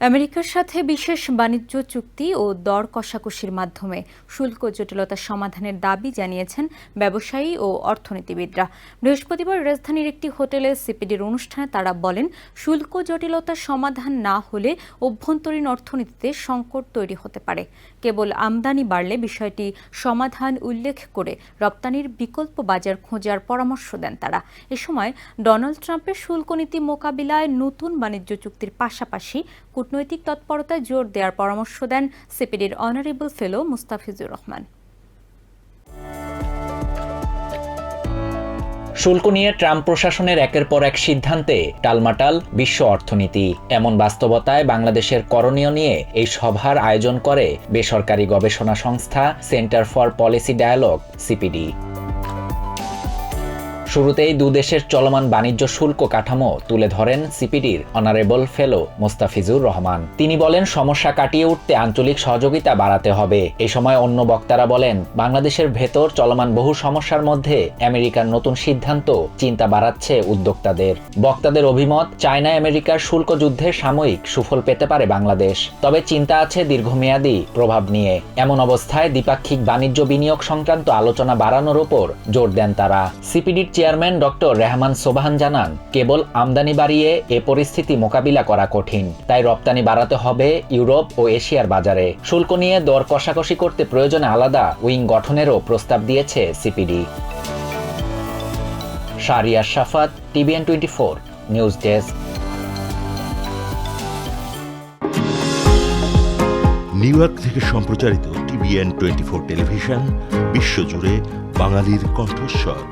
আমেরিকার সাথে বিশেষ বাণিজ্য চুক্তি ও দর কষাকষির মাধ্যমে শুল্ক জটিলতা সমাধানের দাবি জানিয়েছেন ব্যবসায়ী ও অর্থনীতিবিদরা। বৃহস্পতিবার রাজধানীর একটি হোটেলে সিপিডির অনুষ্ঠানে তারা বলেন, শুল্ক জটিলতা সমাধান না হলে অভ্যন্তরীণ অর্থনীতিতে সংকট তৈরি হতে পারে। কেবল আমদানি বাড়লে বিষয়টি সমাধান উল্লেখ করে রপ্তানির বিকল্প বাজার খোঁজার পরামর্শ দেন তারা। এ সময় ডোনাল্ড ট্রাম্পের শুল্ক নীতি মোকাবিলায় নতুন বাণিজ্য চুক্তির পাশাপাশি কূটনৈতিক তৎপরতায় জোর দেওয়ার পরামর্শ দেন সিপিডির অনারেবল ফেলো মুস্তাফিজুর রহমান। শুল্ক নিয়ে ট্রাম্প প্রশাসনের একের পর এক সিদ্ধান্তে টালমাটাল বিশ্ব অর্থনীতি। এমন বাস্তবতায় বাংলাদেশের করণীয় নিয়ে এই সভার আয়োজন করে বেসরকারি গবেষণা সংস্থা centre for policy dialogue CPD. শুরুতেই দুদেশের চলমান বাণিজ্য শুল্ক কাঠামো তুলে ধরেন সিপিডির অনারেবল ফেলো মোস্তাফিজুর রহমান। তিনি বলেন, সমস্যা কাটিয়ে উঠতে আঞ্চলিক সহযোগিতা বাড়াতে হবে। এ সময় অন্য বক্তারা বলেন, বাংলাদেশের ভেতর চলমান বহু সমস্যার মধ্যে আমেরিকার নতুন সিদ্ধান্ত চিন্তা বাড়াচ্ছে উদ্যোক্তাদের। বক্তাদের অভিমত, চায়না আমেরিকার শুল্ক যুদ্ধের সাময়িক সুফল পেতে পারে বাংলাদেশ, তবে চিন্তা আছে দীর্ঘমেয়াদী প্রভাব নিয়ে। এমন অবস্থায় দ্বিপাক্ষিক বাণিজ্য বিনিয়োগ সংক্রান্ত আলোচনা বাড়ানোর উপর জোর দেন তারা। সিপিডির চেয়ারম্যান ডক্টর রেহমান সোবহান জানান, কেবল আমদানি বাড়িয়ে এ পরিস্থিতি মোকাবিলা করা কঠিন, তাই রপ্তানি বাড়াতে হবে ইউরোপ ও এশিয়ার বাজারে। শুল্ক নিয়ে দর কষাকষি করতে প্রয়োজনে আলাদা উইং গঠনেরও প্রস্তাব দিয়েছে CPD. Shahriar Shafat, TVN 24 news desk. New York থেকে সম্প্রচারিত টিভিএন 24 টেলিভিশন বিশ্বজুড়ে বাঙালির কণ্ঠস্বর।